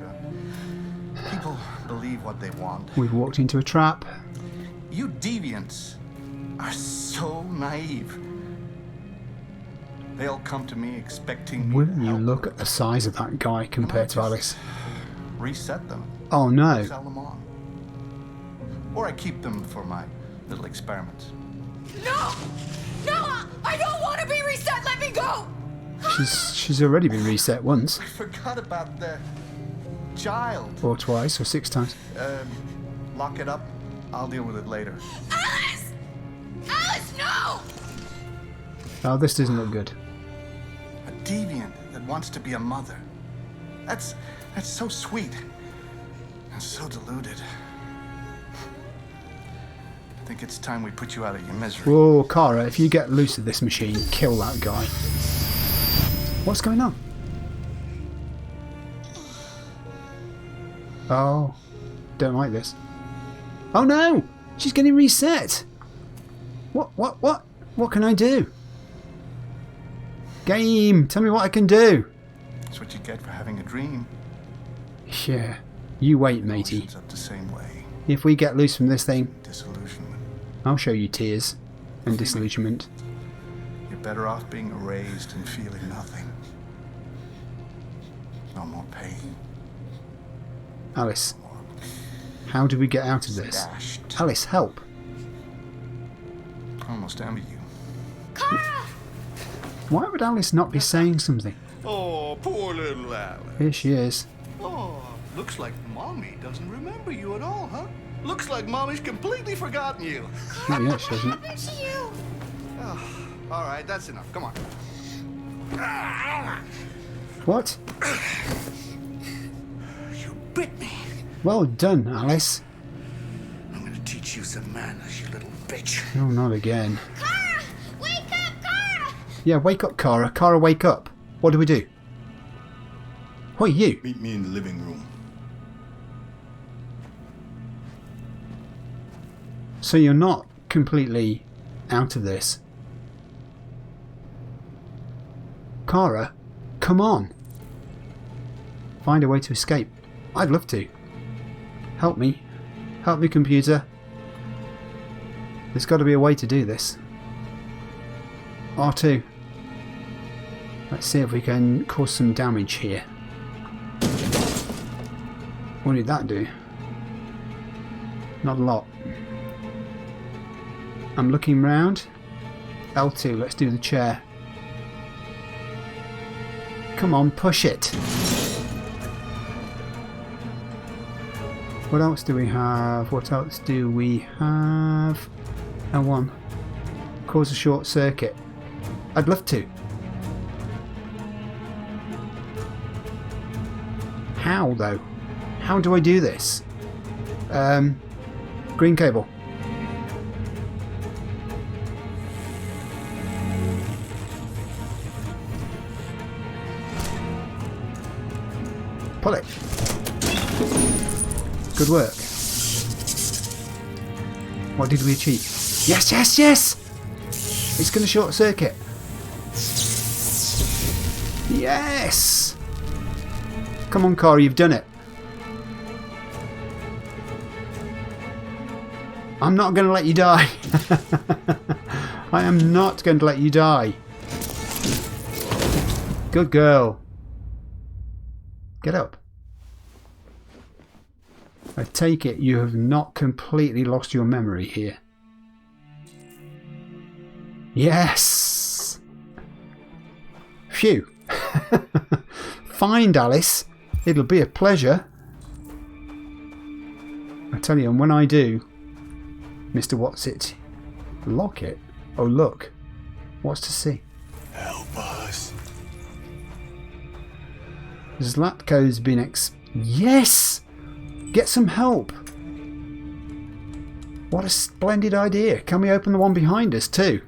people believe what they want. we've walked into a trap. You Deviants are so naive. They'll come to me expecting me Will to you help look at the size of that guy compared to just Alice? reset them, Oh no. sell them on. Or I keep them for my little experiments. No! No! I don't want to be reset! Let me go! She's already been reset once. I forgot about the child. Or twice, or 6 times. Lock it up. I'll deal with it later. Alice! Alice, no! Oh, this doesn't look good. A deviant that wants to be a mother. That's so sweet. And so deluded. I think it's time we put you out of your misery. Whoa, Kara, if you get loose of this machine, kill that guy. What's going on? Oh, don't like this. Oh no! She's getting reset! What can I do? Game! Tell me what I can do! That's what you get for having a dream. Yeah. You wait, matey. Emotions up the same way. If we get loose from this thing, Disillusionment. I'll show you tears and disillusionment. You're better off being erased and feeling nothing. No more pain. Alice, how do we get out of this? Dashed. Alice, help! I almost envy you. Kara! Why would Alice not be saying something? Oh, poor little Alice. Here she is. Oh, looks like Mommy doesn't remember you at all, huh? Looks like Mommy's completely forgotten you. Oh, yeah, she hasn't. What happened to you? Oh, all right, that's enough. Come on. What? You bit me. Well done, Alice. I'm gonna teach you some manners, you little bitch. Oh, not again. Kara! Wake up, Kara! Yeah, wake up, Kara. Kara, wake up. What do we do? Who are you? Meet me in the living room. So you're not completely out of this. Kara, come on. Find a way to escape. I'd love to. Help me. Help me, computer. There's got to be a way to do this. R2. Let's see if we can cause some damage here. What did that do? Not a lot. I'm looking round. L2, let's do the chair. Come on, push it. What else do we have? What else do we have? L1. Cause a short circuit. I'd love to. How though? How do I do this? Green cable. Pull it. Good work. What did we achieve? Yes, yes, yes! It's going to short circuit. Yes! Come on, Kara, you've done it. I'm not going to let you die. I am not going to let you die. Good girl. Get up. I take it you have not completely lost your memory here. Yes! Phew. Find Alice. It'll be a pleasure. I tell you, and when I do, Mr. What's-It, lock it. Oh, look. What's to see? Help us. Zlatko's been Yes! Get some help! What a splendid idea. Can we open the one behind us too?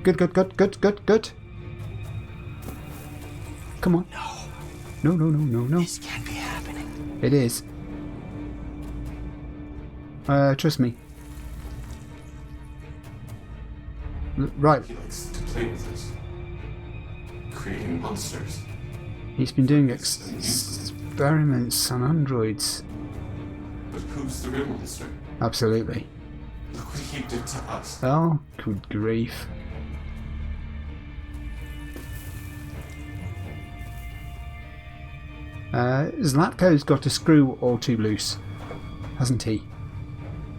Good, good, good, good, good, good. Come on. No, no, no, no, no. This can't be happening. It is. Trust me. Right. He likes to play with us, creating monsters. He's been doing experiments on androids. But who's the real monster? Absolutely. Look what he did to us. Oh, good grief. Zlatko's got a screw or two loose, hasn't he?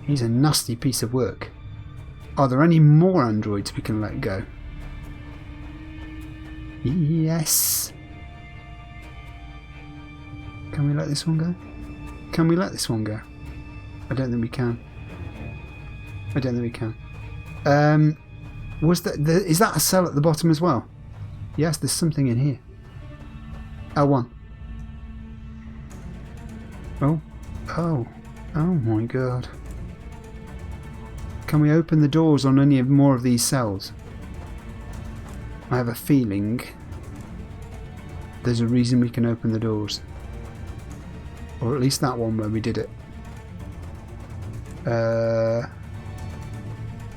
He's a nasty piece of work. Are there any more androids we can let go? Yes. Can we let this one go? Can we let this one go? I don't think we can. I don't think we can. Was that is that a cell at the bottom as well? Yes, there's something in here. L1. Oh. Oh. Oh my god. Can we open the doors on any more of these cells? I have a feeling there's a reason we can open the doors. Or at least that one where we did it.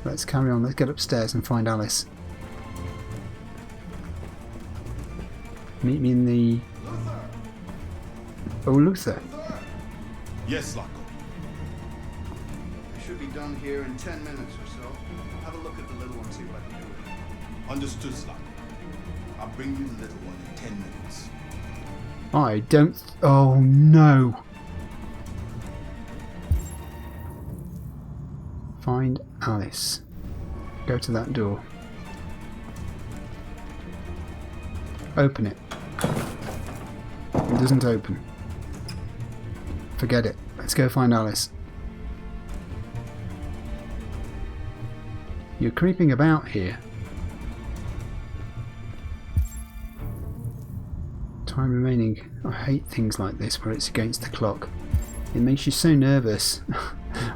Let's carry on. Let's get upstairs and find Alice. Meet me in the... Oh, Luther. Yes, Loco. I should be done here in 10 minutes or so. Have a look at the little one, see what I can do with it. Understood, Loco. I'll bring you the little one in 10 minutes. I don't... Oh, no. Find Alice. Go to that door. Open it. It doesn't open. Forget it. Let's go find Alice. You're creeping about here. Time remaining. I hate things like this where it's against the clock. It makes you so nervous.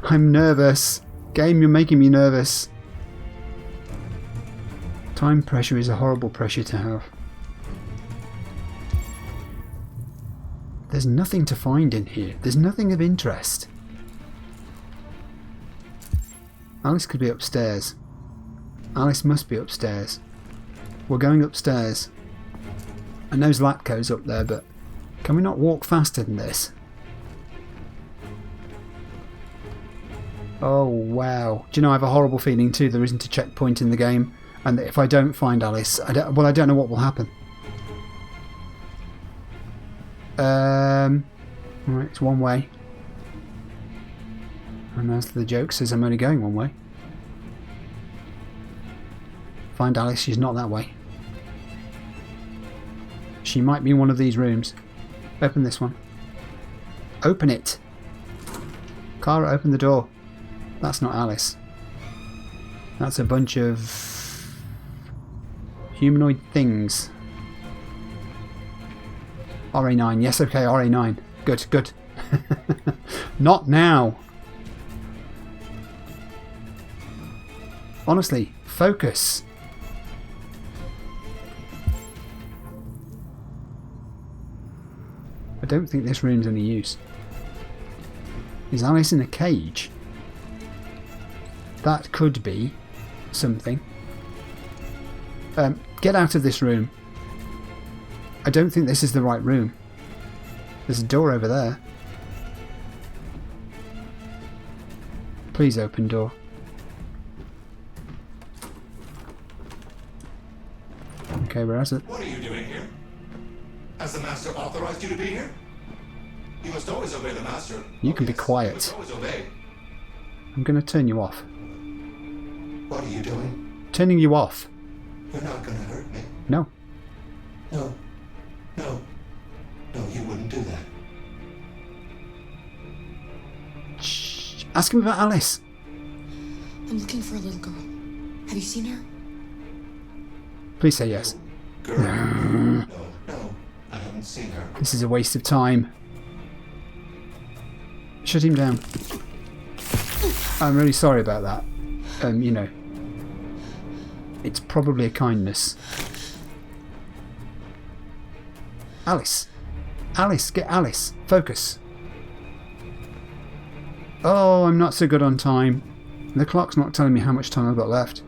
I'm nervous. Game, you're making me nervous. Time pressure is a horrible pressure to have. There's nothing to find in here. There's nothing of interest. Alice could be upstairs. Alice must be upstairs. We're going upstairs. I know Zlatko's up there, but can we not walk faster than this? Oh wow. Do you know, I have a horrible feeling too there isn't a checkpoint in the game, and that if I don't find Alice, I don't know what will happen. Right, it's one way. And as the joke says, I'm only going one way. Find Alice, she's not that way. She might be in one of these rooms. Open this one. Open it! Kara, open the door. That's not Alice. That's a bunch of humanoid things. RA9, yes, okay, RA9. Good, good. Not now. Honestly, focus. I don't think this room's any use. Is Alice in a cage? That could be something. Get out of this room. I don't think this is the right room. There's a door over there. Please open door. Okay, where is it? What are you doing here? Has the Master authorized you to be here? You must always obey the Master. You can be quiet. You must always obey. I'm going to turn you off. What are you doing? Turning you off. You're not going to hurt me. No. No. No. No, you wouldn't do that. Shh. Ask him about Alice. I'm looking for a little girl. Have you seen her? Please say yes. Girl. No, I haven't seen her. This is a waste of time. Shut him down. I'm really sorry about that. You know, it's probably a kindness. Alice. Alice, get Alice. Focus. Oh, I'm not so good on time. The clock's not telling me how much time I've got left.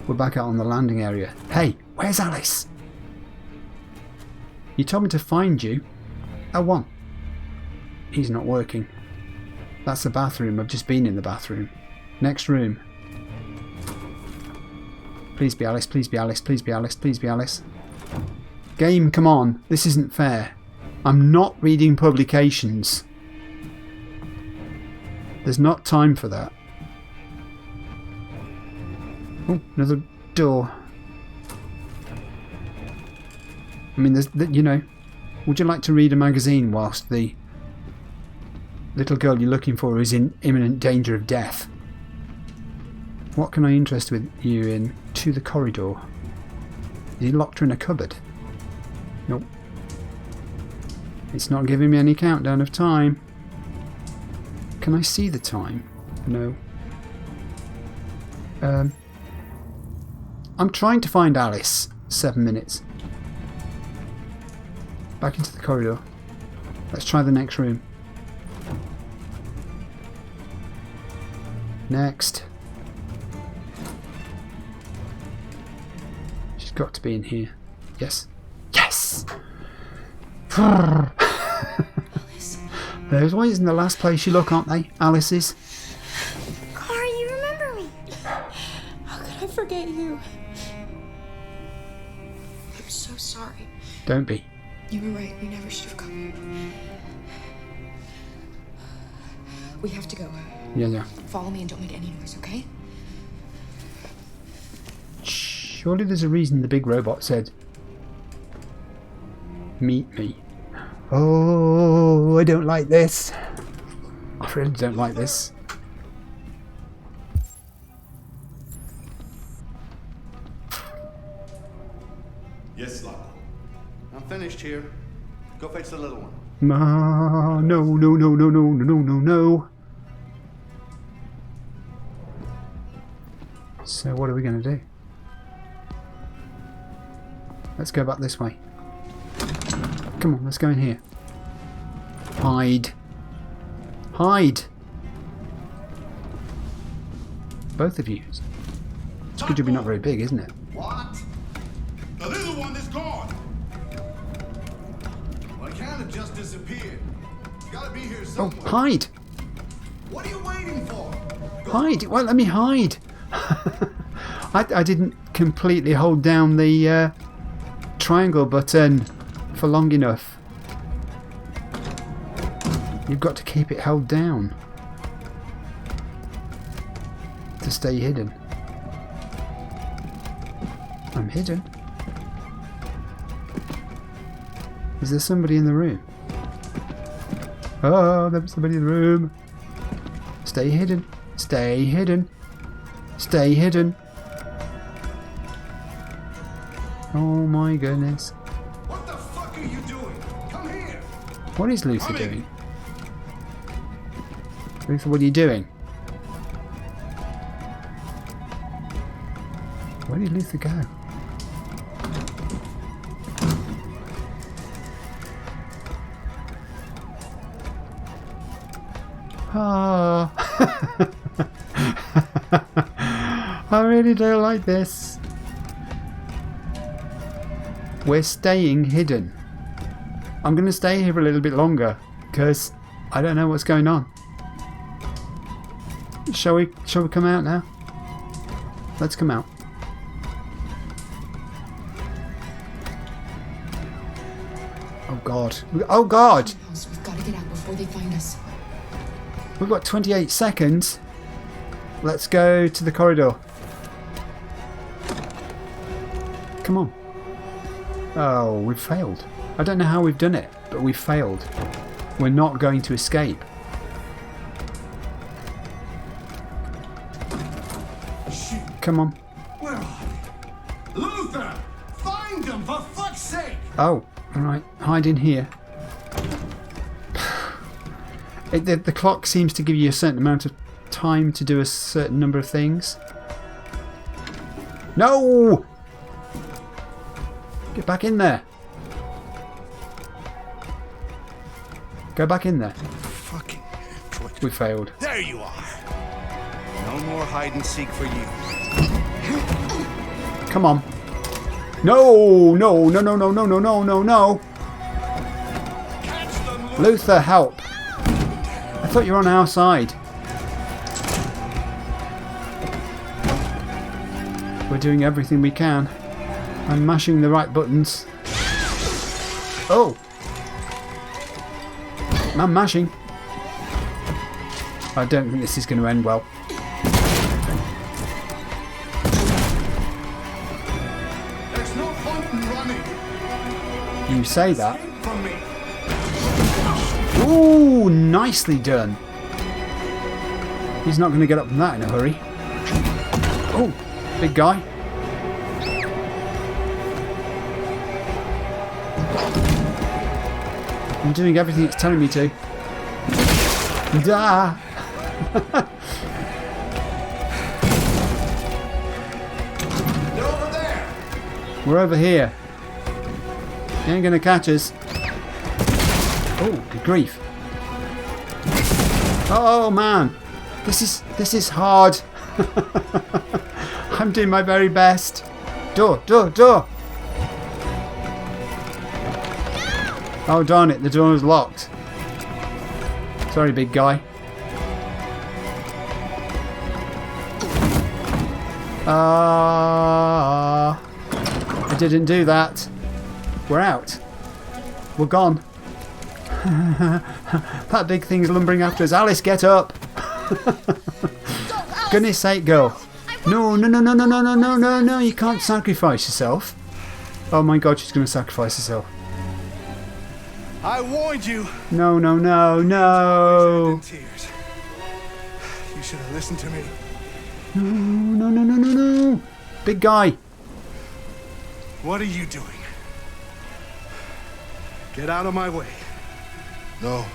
We're back out on the landing area. Hey, where's Alice? You told me to find you. L1. He's not working. That's the bathroom. I've just been in the bathroom. Next room. Please be Alice, please be Alice, please be Alice, please be Alice. Game, come on. This isn't fair. I'm not reading publications. There's not time for that. Oh, another door. I mean, you know, would you like to read a magazine whilst the little girl you're looking for is in imminent danger of death? What can I interest you in? To the corridor. Is he locked her in a cupboard? Nope. It's not giving me any countdown of time. Can I see the time? No. I'm trying to find Alice. 7 minutes. Back into the corridor. Let's try the next room. Next. She's got to be in here. Yes. Yes! Alice. Those always in the last place you look, aren't they? Alice's. Cora, you remember me. How could I forget you? I'm so sorry. Don't be. You were right. We never should have come. We have to go. Yeah. Follow me and don't make any noise, okay? Surely there's a reason the big robot said, "Meet me." Oh, I don't like this. I really don't like this. Yes, Lock. I'm finished here. Go fetch the little one. No. So what are we going to do? Let's go back this way. Come on, let's go in here. Hide. Hide! Both of you. It's a good job you're not very big, isn't it? What? The little one is gone. Well, it can't have just disappeared. You gotta be here Oh, somewhere. hide! What are you waiting for? Go. Hide! Well, let me hide! I didn't completely hold down the triangle button for long enough. You've got to keep it held down to stay hidden. I'm hidden. Is there somebody in the room? Oh, there's somebody in the room. Stay hidden. Stay hidden. Stay hidden. Oh my goodness. What the fuck are you doing? Come here. What is Luther doing? Luther, what are you doing? Where did Luther go? Ah. I really don't like this. We're staying hidden. I'm going to stay here for a little bit longer because I don't know what's going on. Shall we come out now? Let's come out. Oh God. Oh God! We've got to get out before they find us. We've got 28 seconds. Let's go to the corridor. Come on. Oh, we've failed. I don't know how we've done it, but we've failed. We're not going to escape. Shit. Come on. Where are they? Luther! Find them, for fuck's sake! Oh, alright. Hide in here. The clock seems to give you a certain amount of time to do a certain number of things. No! Get back in there. Go back in there. Fucking android. We failed. There you are. No more hide and seek for you. Come on. No! No! Catch them, Luther, help! I thought you were on our side. We're doing everything we can. I'm mashing the right buttons. Oh! I'm mashing. I don't think this is going to end well. There's no point in running. You say that. Ooh, nicely done. He's not going to get up from that in a hurry. Oh, big guy. I'm doing everything it's telling me to. Da! They're over there. We're over here. You ain't gonna catch us. Oh, good grief. Oh man. This is hard. I'm doing my very best. Door. Oh darn it, the door was locked. Sorry, big guy. I didn't do that. We're out. We're gone. That big thing's lumbering after us. Alice, get up. Goodness sake, girl. No, you can't sacrifice yourself. Oh my god, she's going to sacrifice herself. I warned you. No. Tears. You should have listened to me. No. Big guy. What are you doing? Get out of my way. No,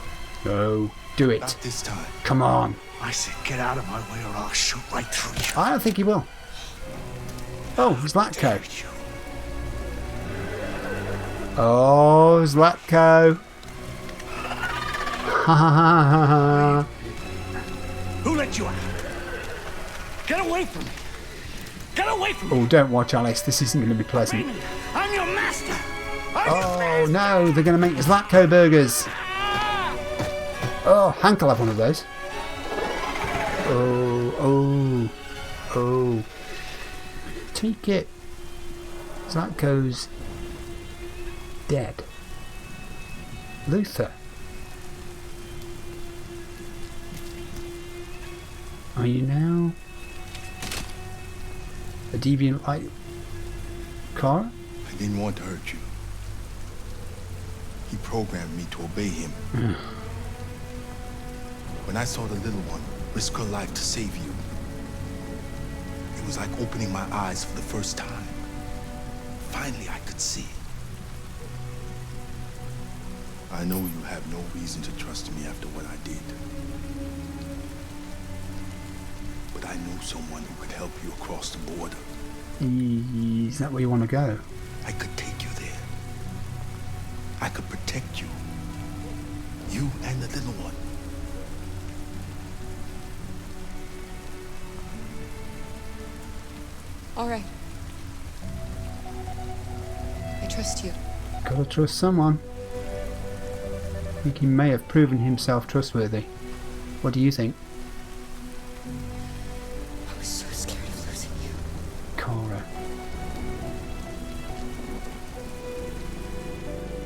No, do it. not this time. Come on. I said get out of my way or I'll shoot right through you. I don't think he will. Oh, Zlatko. Oh, Zlatko. Ha ha ha. Who let you out? Get away from me. Get away from me. Oh, don't watch, Alice. This isn't going to be pleasant. I'm your master. Oh, no. They're going to make Zlatko burgers. Oh, Hank will have one of those. Oh. Take it. Zlatko's dead. Luther. Are you now a deviant like Kara? I didn't want to hurt you. He programmed me to obey him. When I saw the little one risk her life to save you, it was like opening my eyes for the first time. Finally, I could see. I know you have no reason to trust me after what I did. But I know someone who could help you across the border. Is that where you want to go? I could take you there. I could protect you. You and the little one. All right. I trust you. Gotta trust someone. I think he may have proven himself trustworthy. What do you think? I was so scared of losing you. Kara.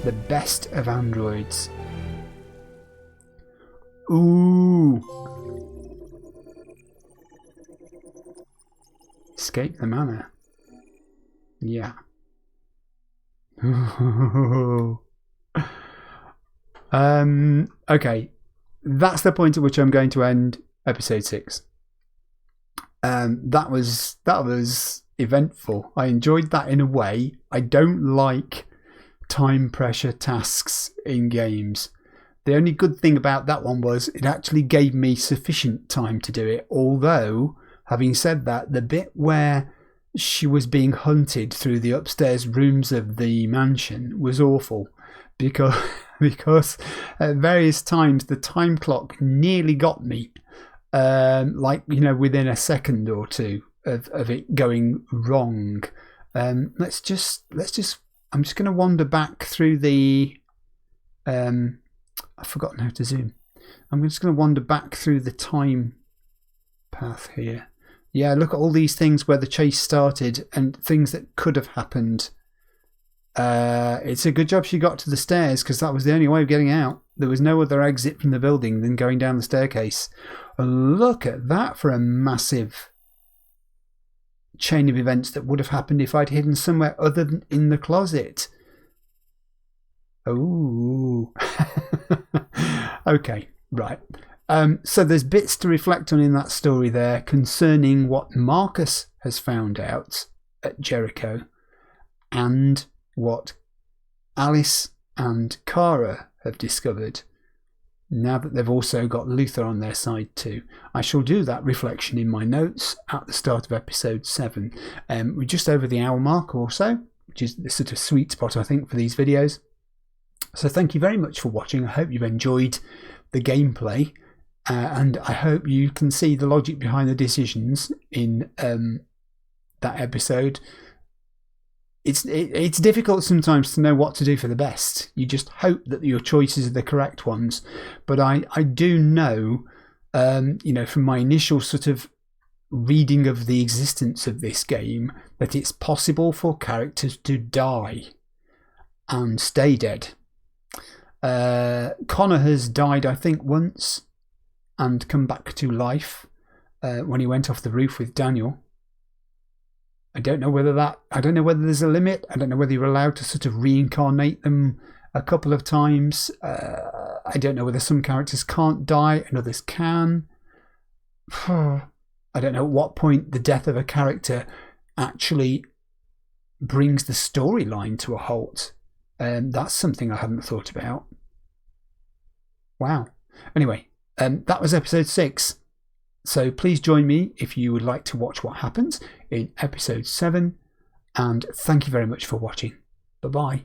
The best of androids. Ooh. Escape the manor. Yeah. Okay. That's the point at which I'm going to end episode 6. That was eventful. I enjoyed that in a way. I don't like time pressure tasks in games. The only good thing about that one was it actually gave me sufficient time to do it. Although, having said that, the bit where she was being hunted through the upstairs rooms of the mansion was awful because at various times the time clock nearly got me, within a second or two of it going wrong. I'm just going to wander back through the I've forgotten how to zoom. I'm just going to wander back through the time path here. Yeah, look at all these things where the chase started and things that could have happened. It's a good job she got to the stairs because that was the only way of getting out. There was no other exit from the building than going down the staircase. And look at that for a massive chain of events that would have happened if I'd hidden somewhere other than in the closet. Ooh. Okay, right. So there's bits to reflect on in that story there concerning what Markus has found out at Jericho and what Alice and Kara have discovered now that they've also got Luther on their side too. I shall do that reflection in my notes at the start of episode 7. We're just over the hour mark or so, which is the sort of sweet spot I think for these videos. So thank you very much for watching. I hope you've enjoyed the gameplay. And I hope you can see the logic behind the decisions in that episode. It's difficult sometimes to know what to do for the best. You just hope that your choices are the correct ones. But I do know, from my initial sort of reading of the existence of this game, that it's possible for characters to die and stay dead. Connor has died, I think, once and come back to life when he went off the roof with Daniel. I don't know whether there's a limit. I don't know whether you're allowed to sort of reincarnate them a couple of times. I don't know whether some characters can't die and others can. I don't know at what point the death of a character actually brings the storyline to a halt. That's something I hadn't thought about. Wow. Anyway, that was episode 6. So please join me if you would like to watch what happens in episode 7. And thank you very much for watching. Bye-bye.